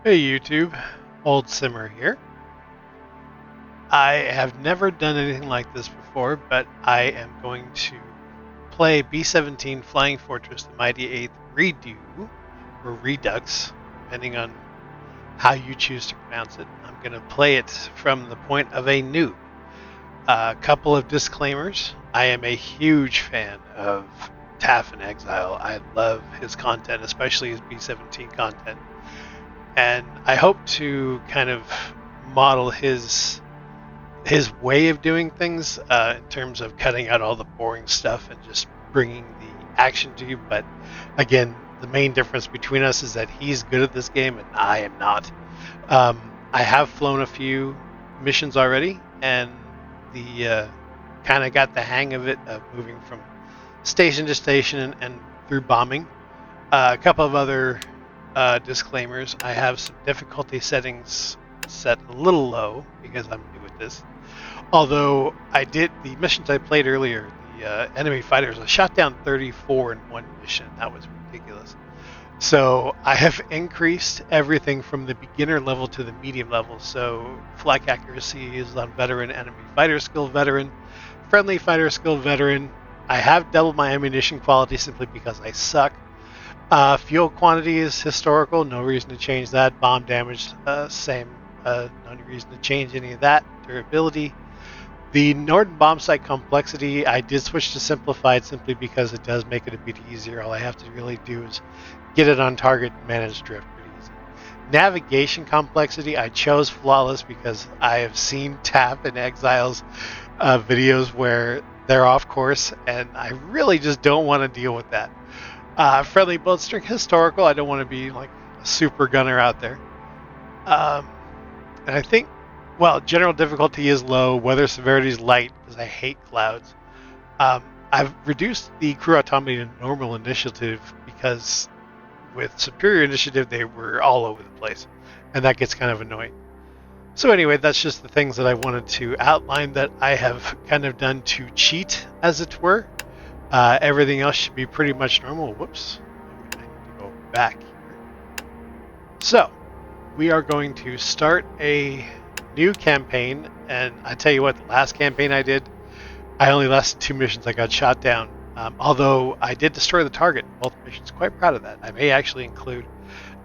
Hey YouTube, Old Simmer here. I have never done anything like this before, but I am going to play B-17 Flying Fortress, the Mighty Eighth Redo, or Redux, depending on how you choose to pronounce it. I'm going to play it from the point of a noob. A couple of disclaimers. I am a huge fan of Taff and Exile. I love his content, especially his B-17 content. And I hope to kind of model his way of doing things in terms of cutting out all the boring stuff and just bringing the action to you. But again, the main difference between us is that he's good at this game and I am not. I have flown a few missions already, and the kind of got the hang of it, of moving from station to station and through bombing. A couple of other disclaimers. I have some difficulty settings set a little low because I'm new at this. Although the missions I played earlier, the enemy fighters, I shot down 34 in one mission. That was ridiculous. So I have increased everything from the beginner level to the medium level. So flak accuracy is on veteran, enemy fighter skill veteran, friendly fighter skill veteran. I have doubled my ammunition quality simply because I suck. Fuel quantity is historical, no reason to change that. Bomb damage, same, no reason to change any of that. Durability. The Norden bomb sight complexity, I did switch to simplified simply because it does make it a bit easier. All I have to really do is get it on target and manage drift pretty easy. Navigation complexity, I chose flawless because I have seen Taff and Exile's videos where they're off course, and I really just don't want to deal with that. Friendly bullet string historical. I don't want to be like a super gunner out there. And I think, general difficulty is low. Weather severity is light because I hate clouds. I've reduced the crew autonomy to normal initiative because with superior initiative they were all over the place, and that gets kind of annoying. So anyway, that's just the things that I wanted to outline that I have kind of done to cheat, as it were. Everything else should be pretty much normal. Whoops. I need to go back here. So, we are going to start a new campaign, and I tell you what, the last campaign I did, I only lasted 2 missions. I got shot down. Although I did destroy the target in both missions. Quite proud of that. I may actually include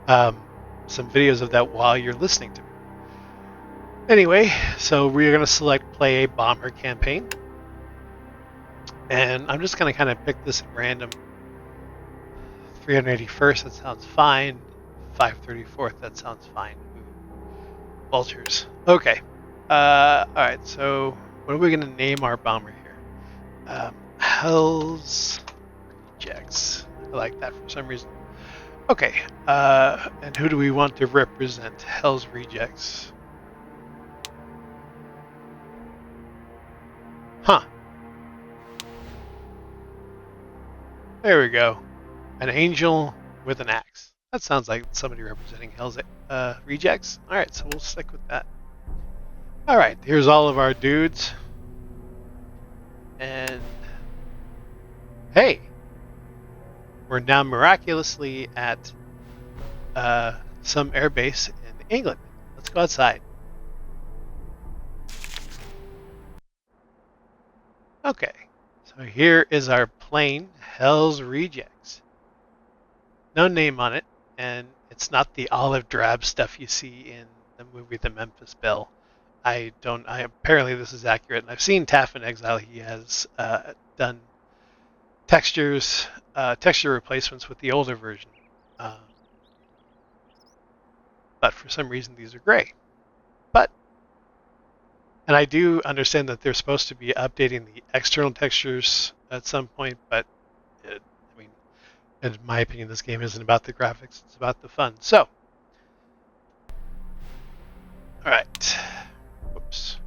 some videos of that while you're listening to me. Anyway, so we're going to select play a bomber campaign. And I'm just going to kind of pick this at random. 381st, that sounds fine. 534th, that sounds fine. Ooh. Vultures. Okay. Alright, so what are we going to name our bomber here? Hell's Rejects. I like that for some reason. Okay. And who do we want to represent Hell's Rejects? Huh. There we go. An angel with an axe. That sounds like somebody representing Hell's Rejects. Alright, so we'll stick with that. Alright, here's all of our dudes. And hey! We're now miraculously at some airbase in England. Let's go outside. Okay. So here is our plane, Hell's Rejects. No name on it, and it's not the olive drab stuff you see in the movie The Memphis Belle. Apparently this is accurate, and I've seen Taff in Exile. He has done texture replacements with the older version. But for some reason these are gray. And I do understand that they're supposed to be updating the external textures at some point, but in my opinion, this game isn't about the graphics, it's about the fun. So, alright. Whoops.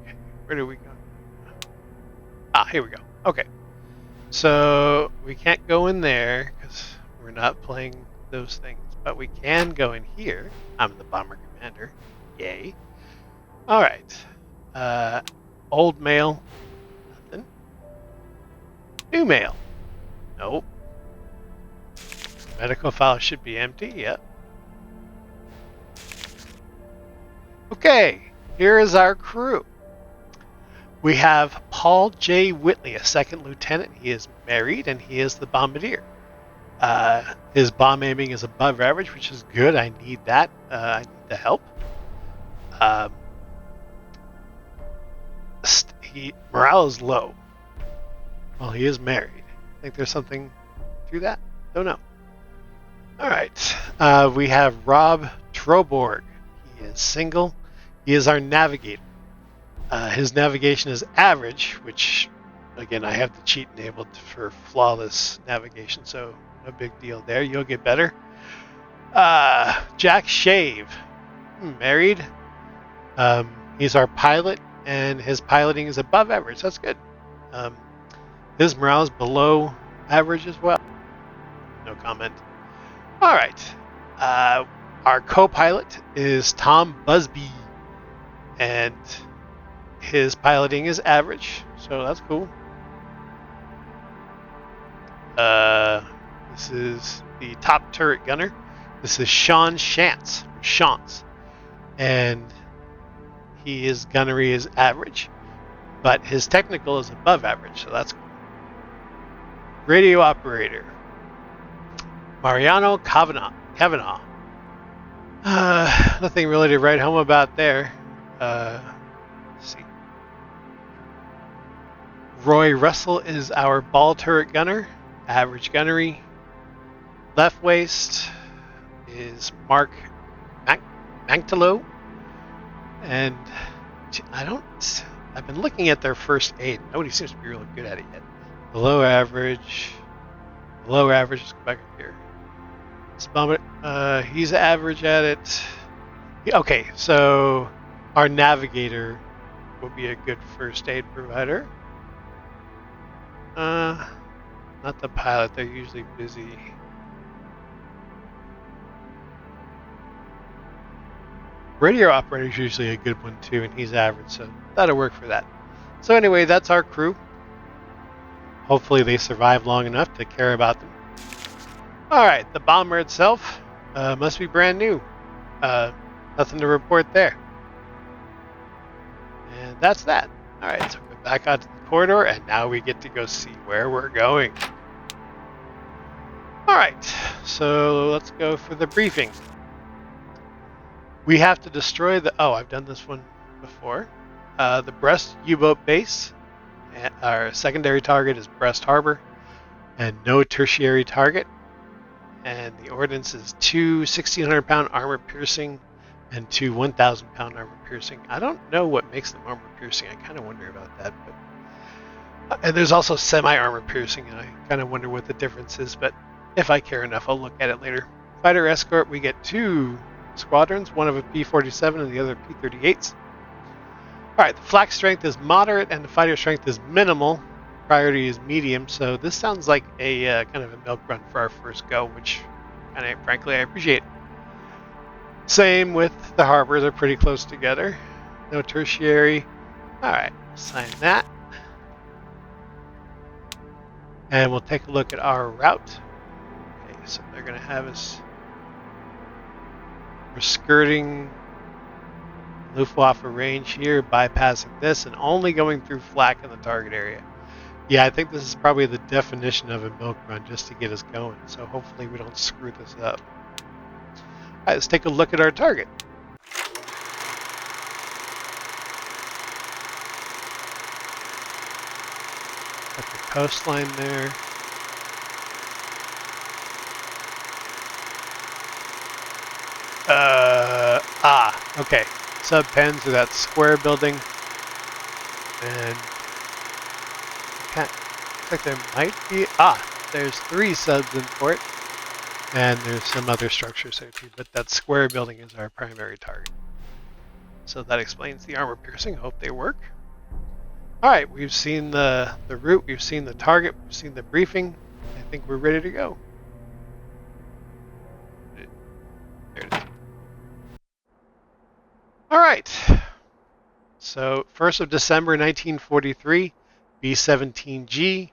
Okay, where do we go? Here we go. Okay. So, we can't go in there because we're not playing those things, but we can go in here. I'm the bomber commander. Yay. Alright. Old male. Nothing. New mail. Nope. Medical file should be empty. Yep. Okay, here is our crew. We have Paul J. Whitley, a second lieutenant. He is married and he is the bombardier. His bomb aiming is above average, which is good. I need that. I need the help. Morale is low. Well, he is married. I think there's something to that. Don't know. All right. We have Rob Troborg. He is single. He is our navigator. His navigation is average, which, again, I have the cheat enabled for flawless navigation, so no big deal there. You'll get better. Jack Shave, married. He's our pilot, and his piloting is above average. That's good. His morale is below average as well. No comment. All right. Our co-pilot is Tom Busby, and his piloting is average, so that's cool. This is the top turret gunner. This is Sean Shantz, and his gunnery is average, but his technical is above average, so that's cool. Radio operator, Mariano Kavanaugh. Nothing really to write home about there. Let's see. Roy Russell is our ball turret gunner, average gunnery. Left waist is Mark Manctalo, and I've been looking at their first aid. Nobody seems to be really good at it yet. Below average. Let's go back up here. He's average at it. Okay, so our navigator will be a good first aid provider. Not the pilot, they're usually busy. Radio operator is usually a good one too, and he's average, so that'll work for that. So anyway, that's our crew. Hopefully they survive long enough to care about them. Alright, the bomber itself must be brand new. Nothing to report there. And that's that. Alright, so we're back out to the corridor, and now we get to go see where we're going. Alright, so let's go for the briefing. We have to destroy the... Oh, I've done this one before. The Brest U-boat base. Our secondary target is Brest Harbor, and no tertiary target. And the ordnance is 2 1,600-pound armor-piercing and 2 1,000-pound armor-piercing. I don't know what makes them armor-piercing. I kind of wonder about that. But and there's also semi-armor-piercing, and I kind of wonder what the difference is. But if I care enough, I'll look at it later. Fighter escort, we get 2 squadrons, one of a P-47 and the other P-38s. Alright, the flak strength is moderate and the fighter strength is minimal. Priority is medium, so this sounds like a kind of a milk run for our first go, which frankly I appreciate. Same with the harbor, they're pretty close together. No tertiary. Alright, sign that. And we'll take a look at our route. Okay, so they're going to have us... We're skirting Luftwaffe range here, bypassing this, and only going through flak in the target area. Yeah, I think this is probably the definition of a milk run, just to get us going, so hopefully we don't screw this up. Alright, let's take a look at our target. Got the coastline there. Okay. Sub-pens to that square building. And looks like there might be... there's 3 subs in port. And there's some other structures there too, but that square building is our primary target. So that explains the armor piercing. Hope they work. Alright, we've seen the route, we've seen the target, we've seen the briefing. I think we're ready to go. There it is. Alright. So, 1st of December 1943, B-17G.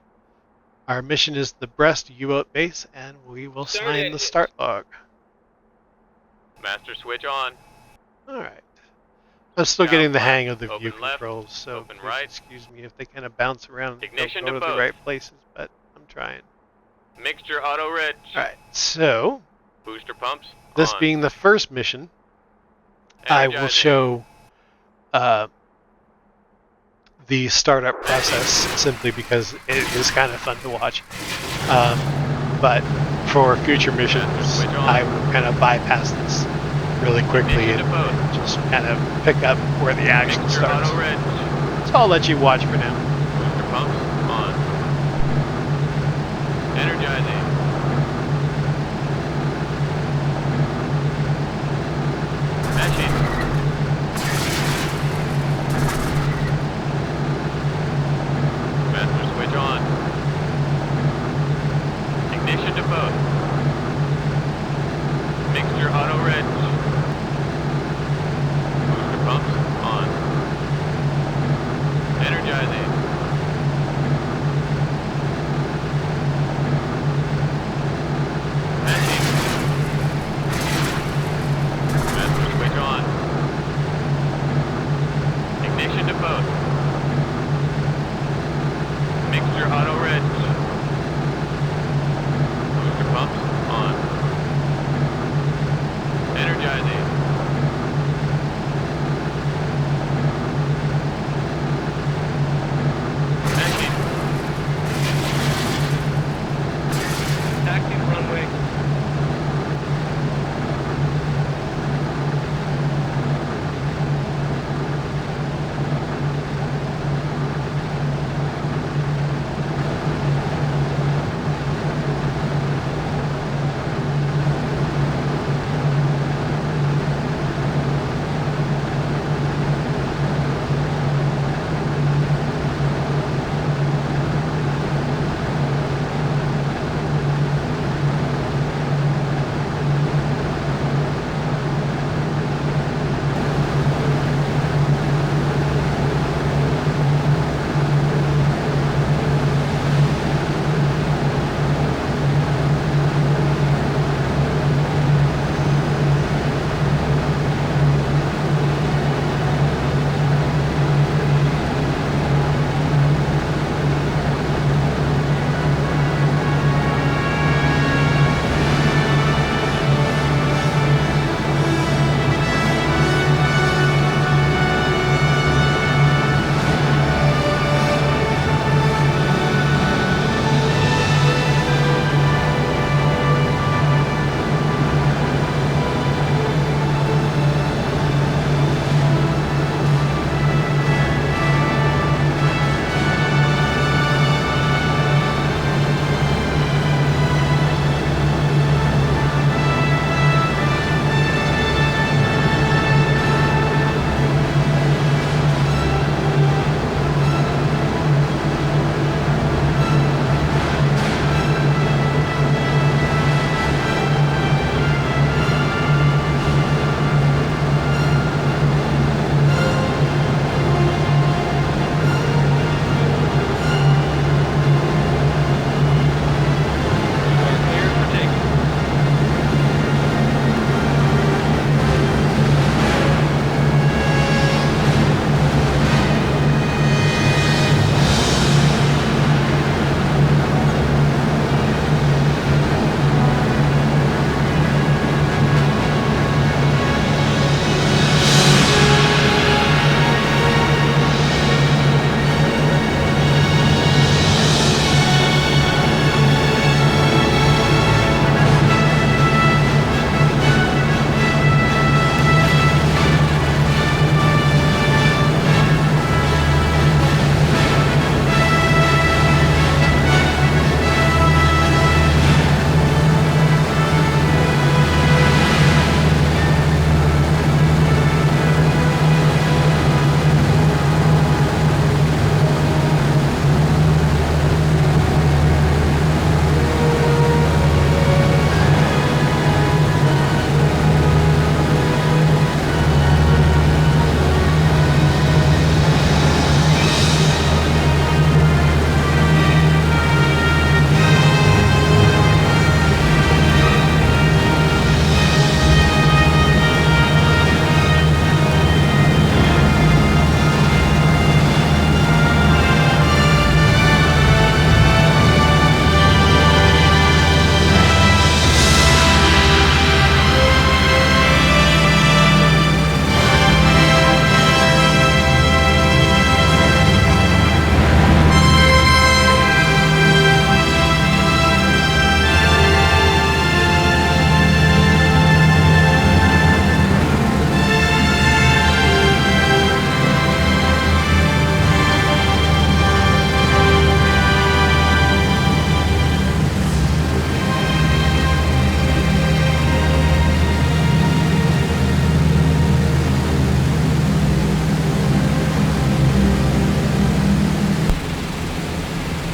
Our mission is the Brest U-boat base, and we will sign the start log. Master switch on. Alright. I'm still getting the hang of the view controls, so please right. Excuse me if they kind of bounce around and don't go to the right places, but I'm trying. Mixture auto rich. Alright, so booster pumps this on. being the first mission, I will show the startup process simply because it is kind of fun to watch. But for future missions, I will kind of bypass this really quickly and just kind of pick up where the action starts. So I'll let you watch for now. Booster pumps on. Energizing. Meshing. Master switch on. Ignition to both. Mixture auto red. Booster pumps on. Energizing. Meshing. Master switch on. Ignition to both. Mixture auto red. Booster pumps on. Energizing. Meshing. Taxi runway.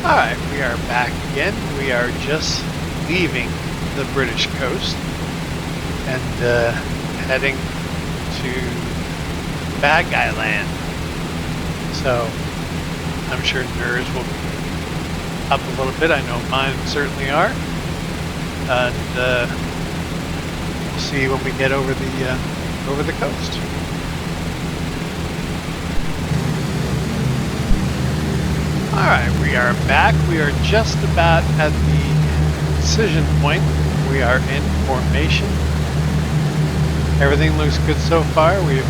Alright, we are back again. We are just leaving the British coast and heading to Bad Guy Land. So, I'm sure nerves will be up a little bit. I know mine certainly are. And we'll see when we get over the coast. Alright, we are back. We are just about at the decision point. We are in formation. Everything looks good so far. We're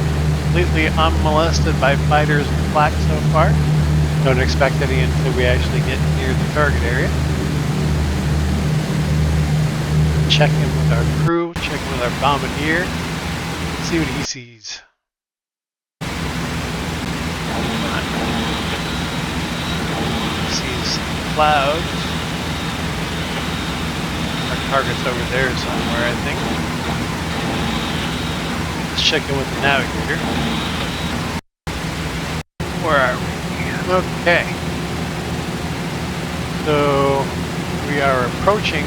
completely unmolested by fighters and flak so far. Don't expect any until we actually get near the target area. Check in with our crew, check in with our bombardier, see what he sees. Sees clouds. Our target's over there somewhere, I think. Let's check in with the navigator. Where are we? Okay. So we are approaching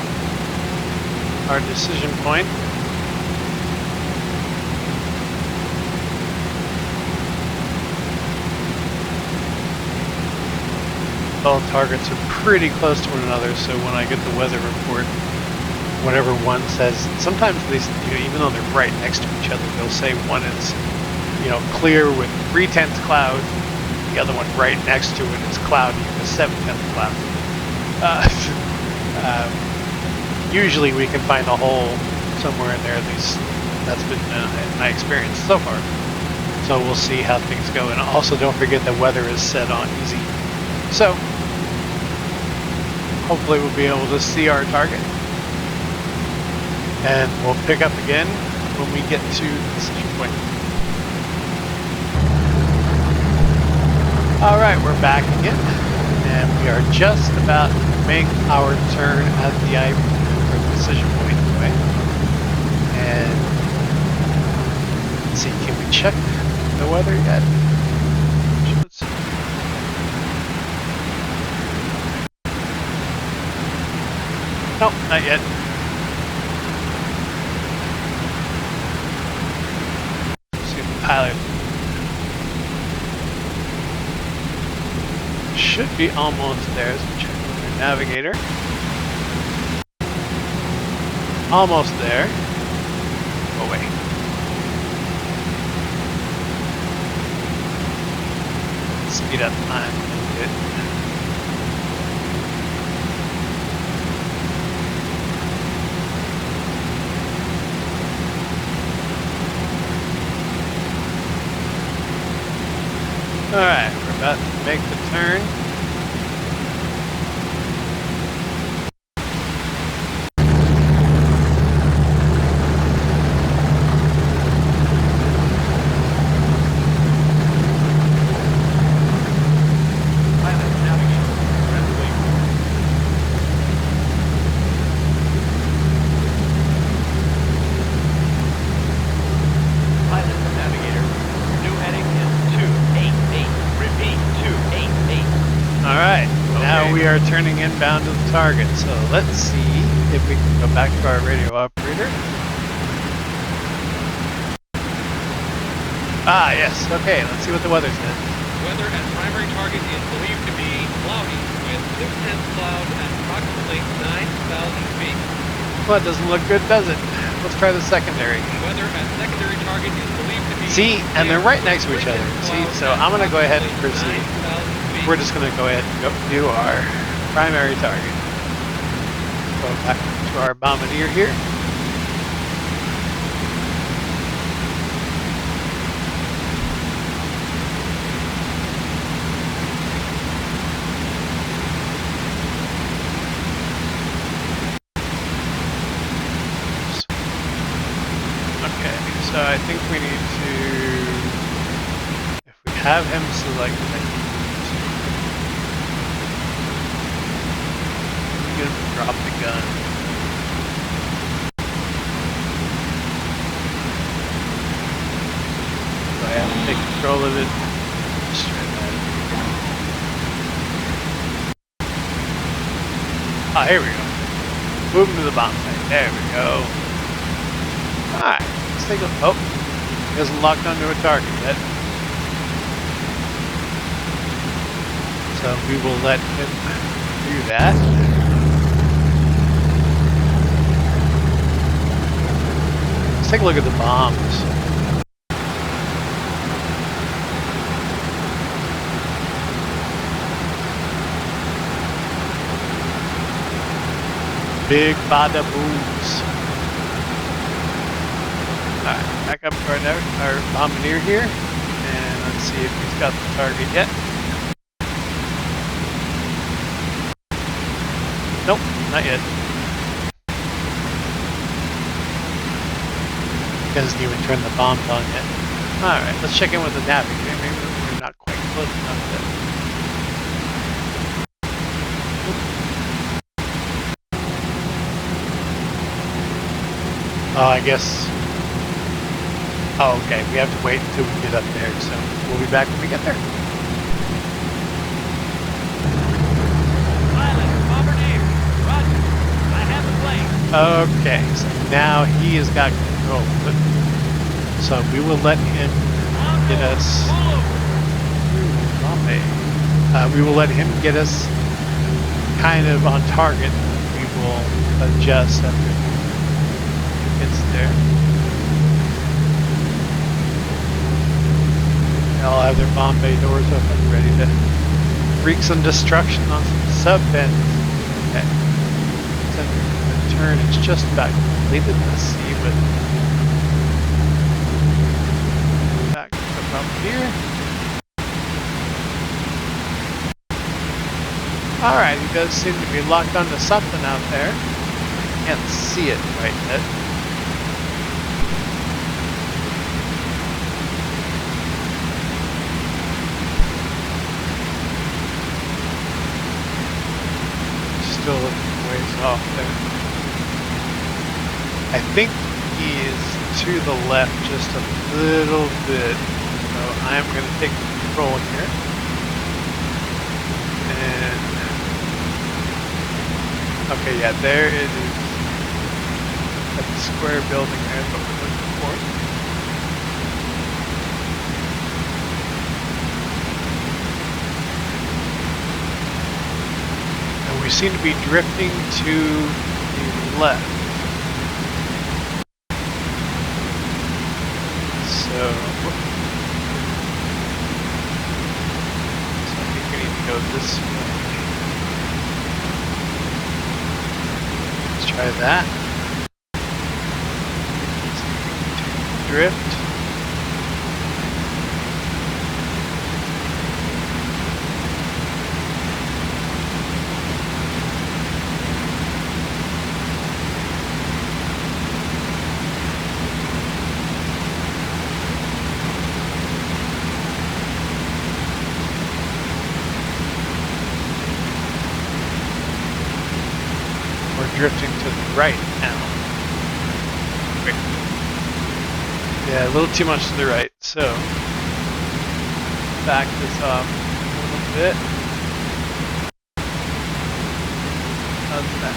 our decision point. All targets are pretty close to one another, so when I get the weather report, whatever one says, sometimes they, even though they're right next to each other, they'll say one is, clear with 3/10 clouds, the other one right next to it is cloudy with 7/10 cloud. Usually we can find a hole somewhere in there, at least that's been my experience so far. So we'll see how things go, and also don't forget the weather is set on easy. So, hopefully we'll be able to see our target. And we'll pick up again when we get to the decision point. Alright, we're back again. And we are just about to make our turn at the decision point anyway. And let's see, can we check the weather yet? Nope, not yet. Let's see if the pilot should be almost there. So check with our navigator. Almost there. Oh wait. Speed up time a little bit. Alright, we're about to make the turn. We are turning inbound to the target, so let's see if we can go back to our radio operator. Ah, yes, okay, let's see what the weather says. Weather at primary target is believed to be cloudy, with 6/10 cloud at approximately 9,000 feet. Well, it doesn't look good, does it? Let's try the secondary. Weather at secondary target is believed to be... See, and they're right next to each other. See, so I'm going to go ahead and proceed. We're just going to go ahead and go do our primary target. Go back to our bombardier here. Okay, so I think we need to, if we have him selected, drop the gun. So I have to take control of it. Just try that. Oh, here we go. Move him to the bomb site. There we go. Alright, let's take a... Oh, he hasn't locked onto a target yet. So we will let him do that. Let's take a look at the bombs. Big bada booms. Alright, back up to our bombardier here. And let's see if he's got the target yet. Nope, not yet. He doesn't even turn the bombs on yet. Alright, let's check in with the navigator. Maybe we're not quite close enough yet. Oh, I guess. Oh, okay. We have to wait until we get up there, so we'll be back when we get there. Pilot, bombardier. Roger. I have the plane. Okay, so now he has got control of it. So we will let him get us. We will let him get us kind of on target. We will adjust after he gets there. They all have their bomb bay doors open, ready to wreak some destruction on some sub-bends. Okay. So the turn is just about completed. Let's see what back up here. Alright, he does seem to be locked onto something out there. Can't see it right yet. Still looking ways off there. I think he is to the left just a little bit. So I'm going to take control here. And okay, yeah, there it is. That square building there is what we're looking for. And we seem to be drifting to the left. So I think we need to go this way. Let's try that. Drift. Drifting to the right now. Wait. Yeah, a little too much to the right. So back this up a little bit. How's that?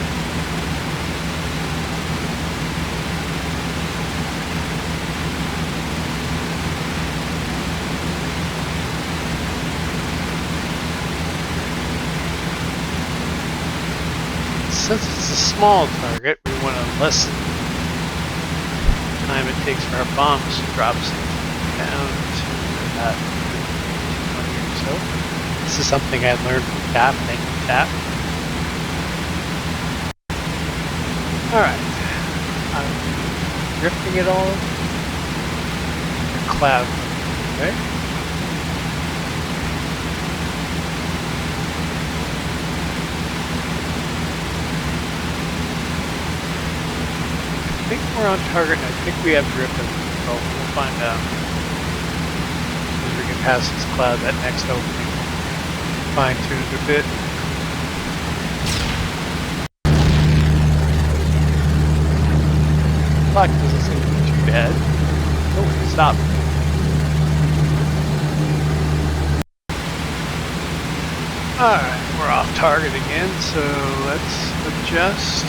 Since it's a small target, we want to lessen the time it takes for our bombs to drop down to about 20 or so. This is something I learned from Taff. Thank you, Taff. Alright. I'm drifting it all. A cloud. Okay. I think we're on target. I think we have drift under control. We'll find out. As we get past this cloud, that next opening, fine tune it a bit. Clock doesn't seem to be too bad. Oh, stop. Alright, we're off target again, so let's adjust.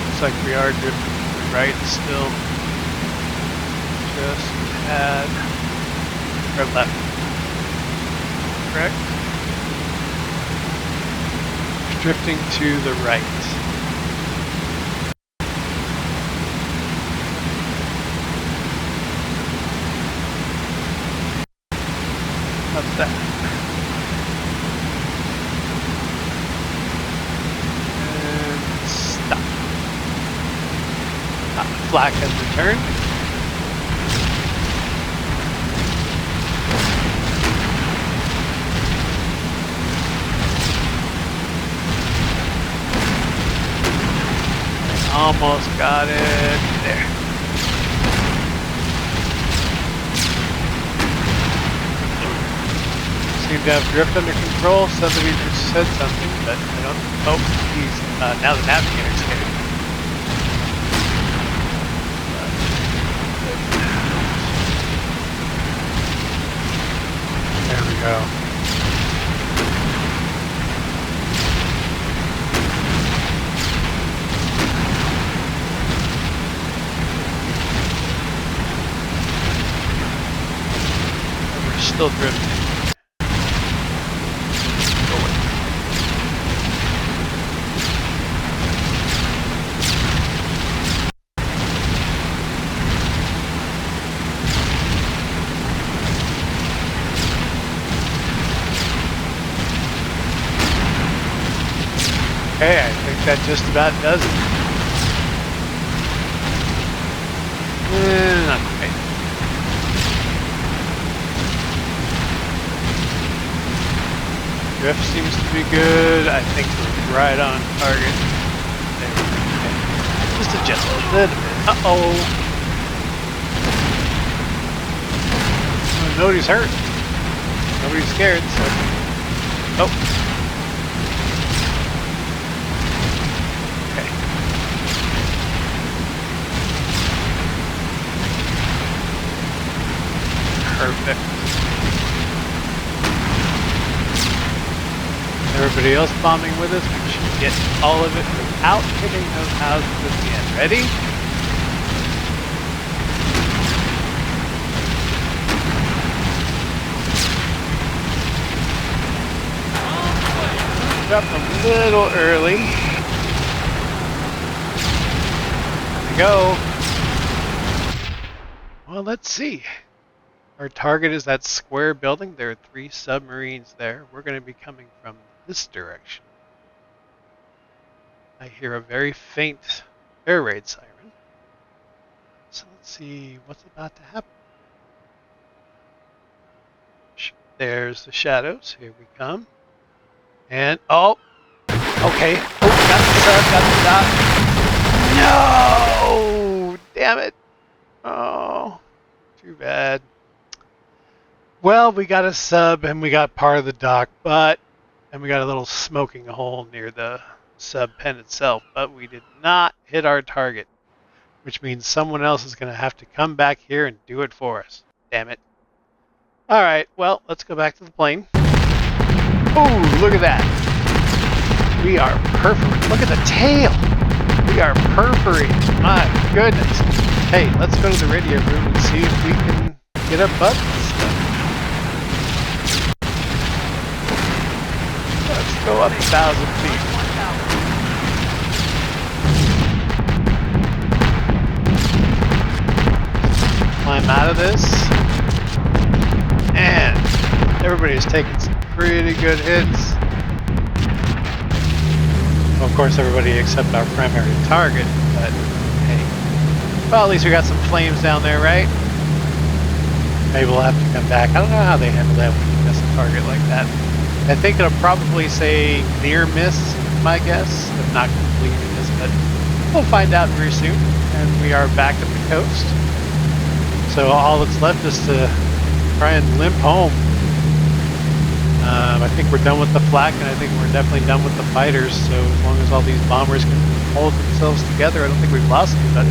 Looks like we are drifting to the right still. Just had or left. Correct? Drifting to the right. How's that? And stop. The flag has returned. Almost got it. There. Seem to have drift under control. Somebody just said something, but I don't. Oh, he's now the navigator's scared. There we go. Still drifting. Okay, I think that just about does it. Not quite. Drift seems to be good. I think we're right on target. There we go. Just adjust a little bit. Uh-oh. Nobody's hurt. Nobody's scared, so... Oh. Okay. Perfect. Everybody else bombing with us, we should get all of it without hitting those houses at the end. Ready? Dropped a little early. There we go. Well, let's see. Our target is that square building. There are 3 submarines there. We're going to be coming from this direction. I hear a very faint air raid siren. So let's see what's about to happen. There's the shadows. Here we come. And, oh! Okay. Oh, got the sub, got the dot. No! Damn it. Oh, too bad. Well, we got a sub and we got part of the dock, and we got a little smoking hole near the sub pen itself, but we did not hit our target, which means someone else is going to have to come back here and do it for us. Damn it. Alright, well, let's go back to the plane. Ooh, look at that. We are perforating. Look at the tail. We are perforating. My goodness. Hey, let's go to the radio room and see if we can get our buttons stuff. Let's go up 1,000 feet. Climb out of this. And everybody's taking some pretty good hits. Well, of course, everybody except our primary target, but hey. Well, at least we got some flames down there, right? Maybe we'll have to come back. I don't know how they handle that when you miss a target like that. I think it'll probably say near miss, my guess, if not complete miss, but we'll find out very soon. And we are back at the coast. So all that's left is to try and limp home. I think we're done with the flak, and I think we're definitely done with the fighters. So as long as all these bombers can hold themselves together, I don't think we've lost anybody.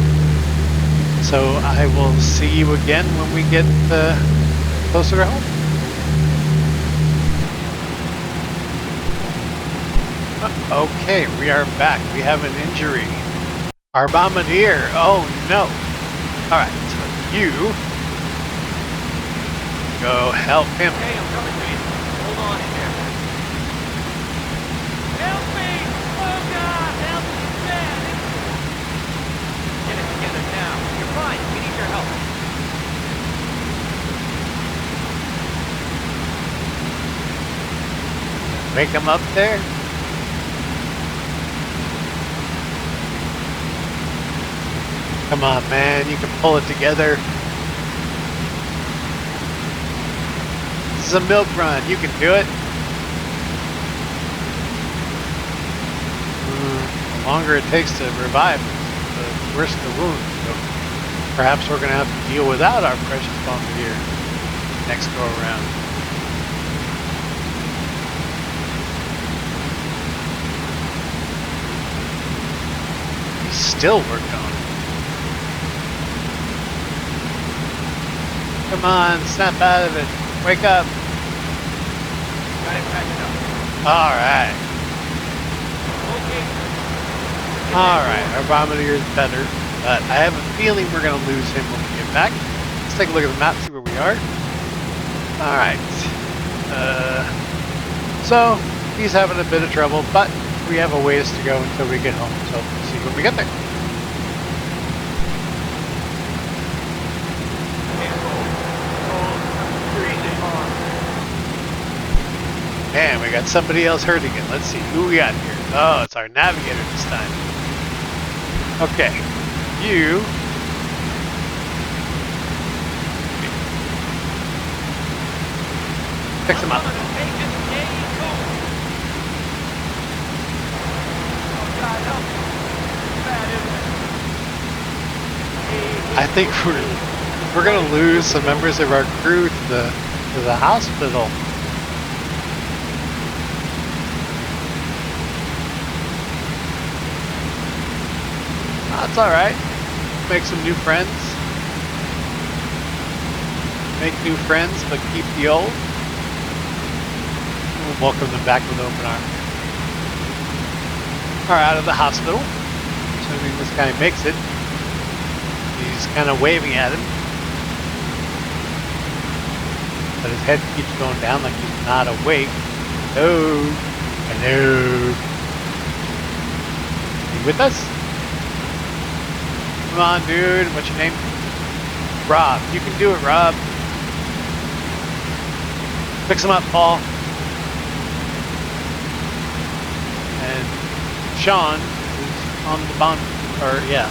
So I will see you again when we get closer to home. Okay, we are back. We have an injury. Our bombardier. Oh no. Alright, so you go help him. Hey, I'm coming to you. Hold on in there. Help me! Oh God! Help me! Man! Get it together now. You're fine. We need your help. Wake him up there. Come on, man. You can pull it together. This is a milk run. You can do it. The longer it takes to revive, the worse the wound. So perhaps we're going to have to deal without our precious bombardier next go around. He's still working on it. Come on, snap out of it. Wake up. Got it patched up. Alright. Okay. Alright, our bombardier is better, but I have a feeling we're going to lose him when we get back. Let's take a look at the map, see where we are. Alright. So, he's having a bit of trouble, but we have a ways to go until we get home, so we'll see when we get there. Man, we got somebody else hurt again. Let's see who we got here. Oh, it's our navigator this time. Okay, you fix him up. I think we're gonna lose some members of our crew to the hospital. That's alright. Make some new friends. Make new friends, but keep the old. We'll welcome them back with open arms. Alright, out of the hospital. Assuming this guy makes it. He's kind of waving at him. But his head keeps going down like he's not awake. Hello. Hello. Are you with us? Come on, dude. What's your name? Rob. You can do it, Rob. Fix him up, Paul. And Sean is on the bomb. Or, yeah.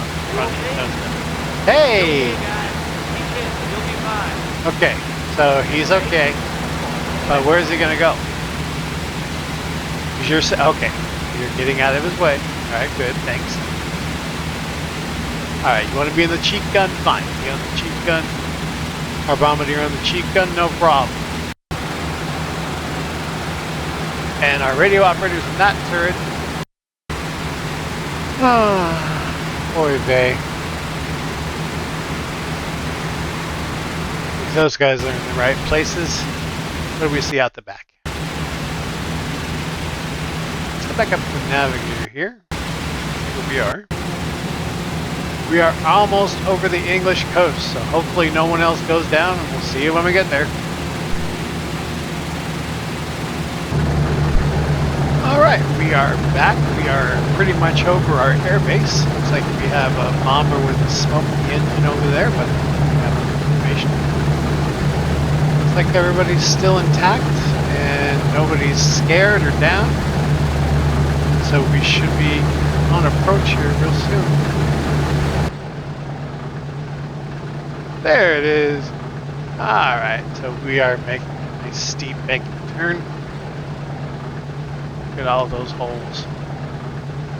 Hey! You'll be fine. Okay, so he's okay. But where's he gonna go? Okay. You're getting out of his way. Alright, good. Thanks. Alright, you want to be in the cheek gun? Fine. Be on the cheek gun. Our bombardier on the cheek gun? No problem. And our radio operators in that turret. Boy, vey. Those guys are in the right places. What do we see out the back? Let's go back up to the navigator here. Here we are. We are almost over the English coast, so hopefully no one else goes down, and we'll see you when we get there. Alright, we are back. We are pretty much over our airbase. Looks like we have a bomber with a smoky engine over there, but we have no information. Looks like everybody's still intact, and nobody's scared or down. So we should be on approach here real soon. There it is. Alright, so we are making a nice steep banking turn. Look at all those holes.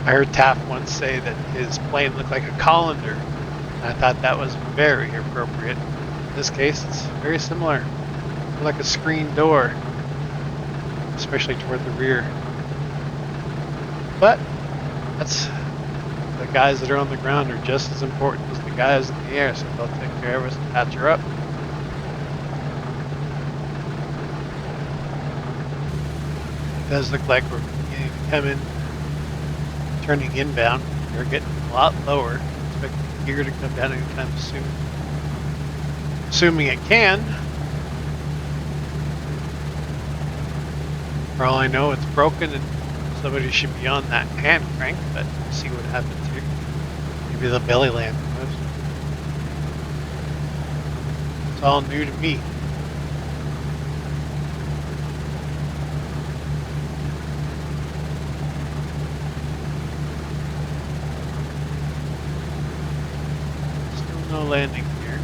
I heard Taff once say that his plane looked like a colander. And I thought that was very appropriate. In this case, it's very similar. Like a screen door. especially toward the rear. But that's the guys that are on the ground are just as important as the guys in the air, so they'll take care of us and patch her up. It does look like we're beginning to come in, turning inbound. We're getting a lot lower. Expect the gear to come down anytime soon. Assuming it can. For all I know, it's broken and somebody should be on that hand crank, but we'll see what happens here. Maybe the belly land moves. It's all new to me. Still no landing here.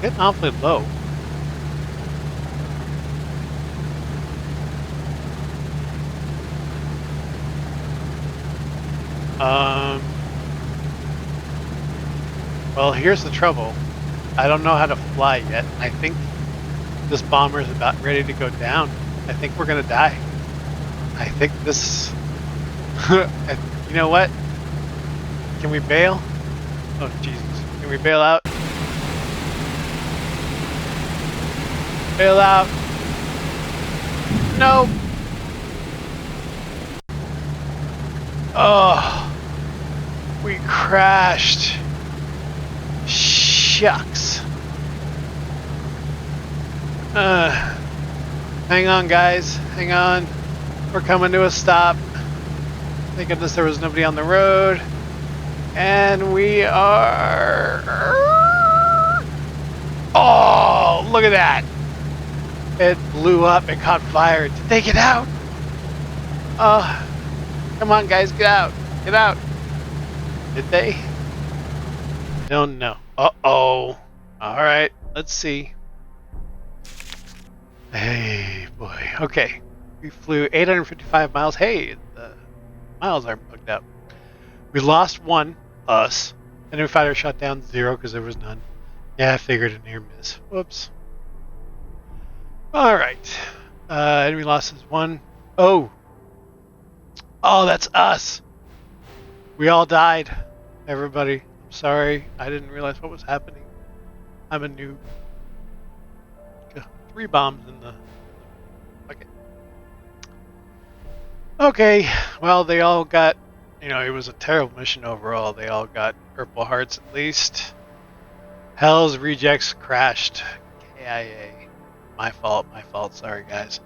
Getting awfully low. Well, here's the trouble. I don't know how to fly yet. I think this bomber is about ready to go down. I think we're gonna die. I think this... You know what? Can we bail? Oh, Jesus. Can we bail out? Bail out. No. Oh. We crashed. Shucks. Hang on, guys. Hang on. We're coming to a stop. Thank goodness there was nobody on the road. And we are... Oh, look at that. It blew up. It caught fire. Did they get out? Come on, guys. Get out. Get out. Did they? I don't know. Uh-oh. Alright. Let's see. Hey, boy. Okay. We flew 855 miles. Hey, the miles aren't bugged out. We lost one, us. Enemy fighter shot down 0 because there was none. Yeah, I figured a near miss. Whoops. Alright. Enemy losses 1. Oh! Oh, that's us! We all died. Everybody. I'm sorry. I didn't realize what was happening. I'm a noob. 3 bombs in the bucket. Okay. Well, they all got... You know, it was a terrible mission overall. They all got purple hearts at least. Hell's rejects crashed. KIA. My fault, sorry guys.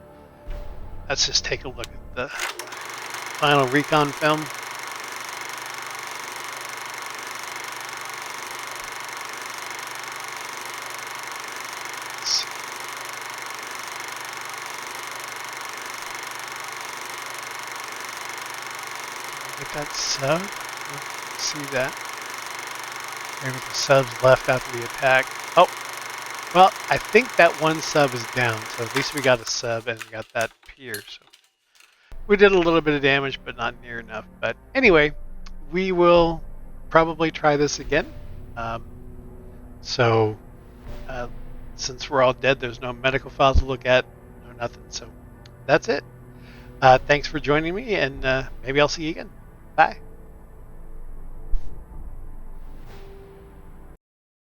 Let's just take a look at the final recon film. Get that sub? Let's see that. Maybe the sub's left after the attack. Oh! Well, I think that one sub is down, so at least we got a sub and we got that pier. So we did a little bit of damage, but not near enough. But anyway, we will probably try this again. Since we're all dead, there's no medical files to look at, no nothing. So that's it. Thanks for joining me, and maybe I'll see you again. Bye.